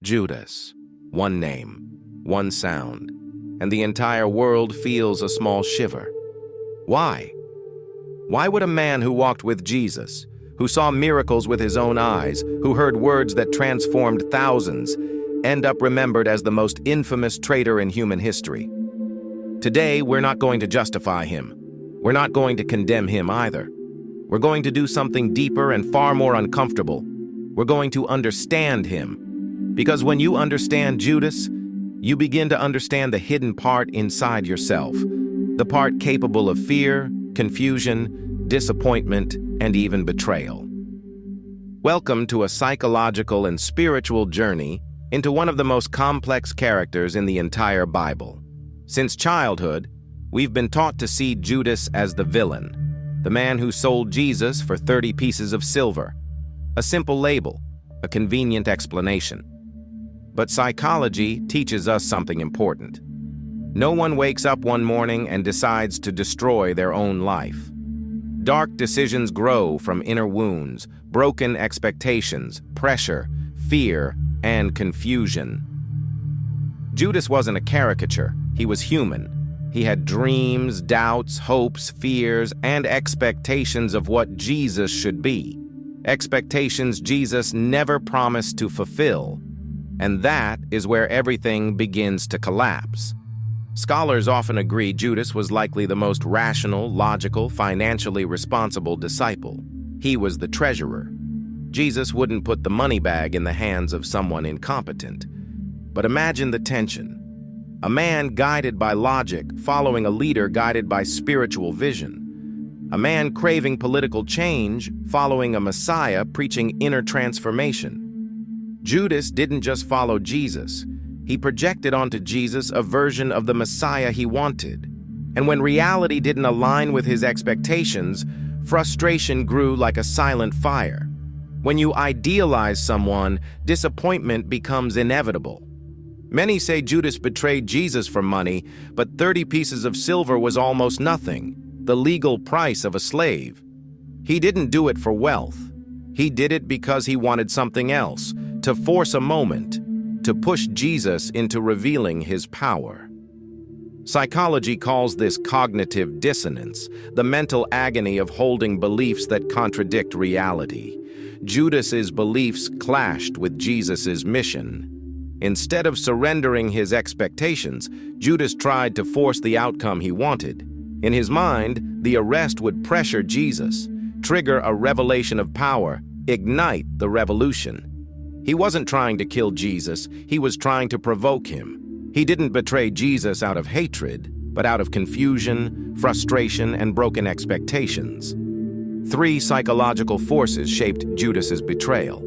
Judas. One name, one sound, and the entire world feels a small shiver. Why? Why would a man who walked with Jesus, who saw miracles with his own eyes, who heard words that transformed thousands, end up remembered as the most infamous traitor in human history? Today, we're not going to justify him. We're not going to condemn him either. We're going to do something deeper and far more uncomfortable. We're going to understand him. Because when you understand Judas, you begin to understand the hidden part inside yourself, the part capable of fear, confusion, disappointment, and even betrayal. Welcome to a psychological and spiritual journey into one of the most complex characters in the entire Bible. Since childhood, we've been taught to see Judas as the villain, the man who sold Jesus for 30 pieces of silver. A simple label, a convenient explanation. But psychology teaches us something important. No one wakes up one morning and decides to destroy their own life. Dark decisions grow from inner wounds, broken expectations, pressure, fear, and confusion. Judas wasn't a caricature. He was human. He had dreams, doubts, hopes, fears, and expectations of what Jesus should be. Expectations Jesus never promised to fulfill. And that is where everything begins to collapse. Scholars often agree Judas was likely the most rational, logical, financially responsible disciple. He was the treasurer. Jesus wouldn't put the money bag in the hands of someone incompetent. But imagine the tension. A man guided by logic, following a leader guided by spiritual vision. A man craving political change, following a Messiah preaching inner transformation. Judas didn't just follow Jesus. He projected onto Jesus a version of the Messiah he wanted. And when reality didn't align with his expectations, frustration grew like a silent fire. When you idealize someone, disappointment becomes inevitable. Many say Judas betrayed Jesus for money, but 30 pieces of silver was almost nothing, the legal price of a slave. He didn't do it for wealth. He did it because he wanted something else, to force a moment, to push Jesus into revealing his power. Psychology calls this cognitive dissonance, the mental agony of holding beliefs that contradict reality. Judas's beliefs clashed with Jesus's mission. Instead of surrendering his expectations, Judas tried to force the outcome he wanted. In his mind, the arrest would pressure Jesus, trigger a revelation of power, ignite the revolution. He wasn't trying to kill Jesus, he was trying to provoke him. He didn't betray Jesus out of hatred, but out of confusion, frustration, and broken expectations. 3 psychological forces shaped Judas's betrayal.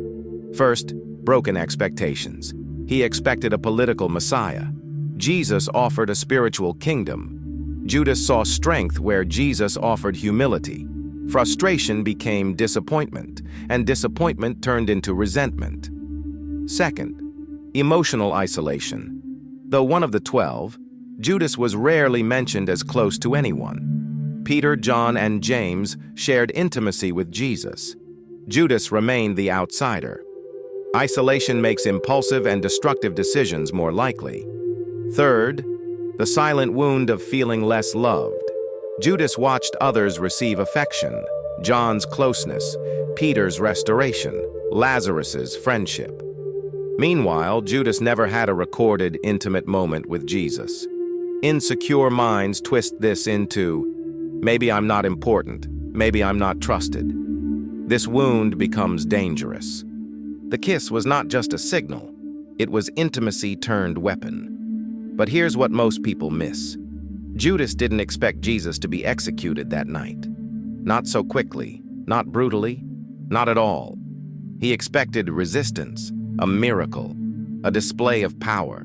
First, broken expectations. He expected a political Messiah. Jesus offered a spiritual kingdom. Judas saw strength where Jesus offered humility. Frustration became disappointment, and disappointment turned into resentment. Second, emotional isolation. Though one of the 12, Judas was rarely mentioned as close to anyone. Peter, John, and James shared intimacy with Jesus. Judas remained the outsider. Isolation makes impulsive and destructive decisions more likely. Third, the silent wound of feeling less loved. Judas watched others receive affection, John's closeness, Peter's restoration, Lazarus's friendship. Meanwhile, Judas never had a recorded, intimate moment with Jesus. Insecure minds twist this into, maybe I'm not important, maybe I'm not trusted. This wound becomes dangerous. The kiss was not just a signal, it was intimacy turned weapon. But here's what most people miss. Judas didn't expect Jesus to be executed that night. Not so quickly, not brutally, not at all. He expected resistance, a miracle, a display of power.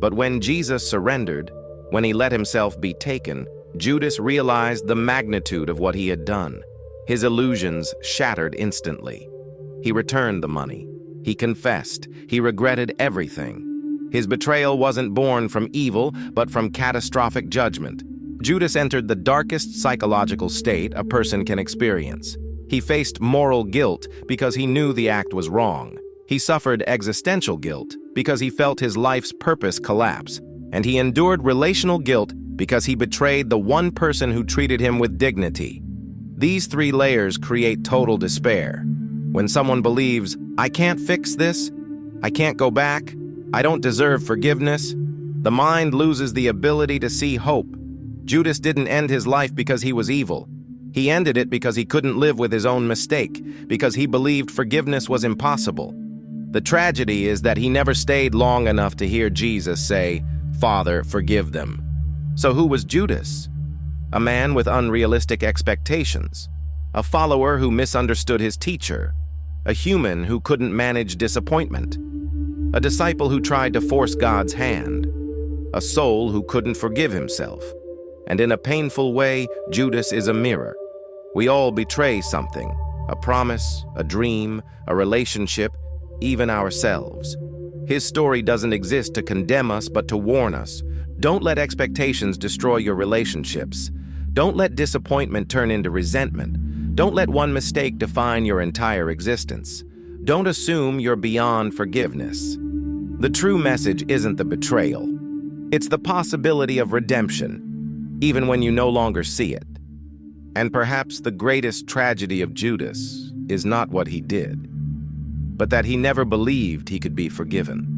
But when Jesus surrendered, when he let himself be taken, Judas realized the magnitude of what he had done. His illusions shattered instantly. He returned the money. He confessed. He regretted everything. His betrayal wasn't born from evil, but from catastrophic judgment. Judas entered the darkest psychological state a person can experience. He faced moral guilt because he knew the act was wrong. He suffered existential guilt because he felt his life's purpose collapse, and he endured relational guilt because he betrayed the one person who treated him with dignity. These three layers create total despair. When someone believes, "I can't fix this, I can't go back, I don't deserve forgiveness," the mind loses the ability to see hope. Judas didn't end his life because he was evil. He ended it because he couldn't live with his own mistake, because he believed forgiveness was impossible. The tragedy is that he never stayed long enough to hear Jesus say, "Father, forgive them." So who was Judas? A man with unrealistic expectations, a follower who misunderstood his teacher, a human who couldn't manage disappointment, a disciple who tried to force God's hand, a soul who couldn't forgive himself. And in a painful way, Judas is a mirror. We all betray something, a promise, a dream, a relationship, even ourselves. His story doesn't exist to condemn us, but to warn us. Don't let expectations destroy your relationships. Don't let disappointment turn into resentment. Don't let one mistake define your entire existence. Don't assume you're beyond forgiveness. The true message isn't the betrayal. It's the possibility of redemption, even when you no longer see it. And perhaps the greatest tragedy of Judas is not what he did, but that he never believed he could be forgiven.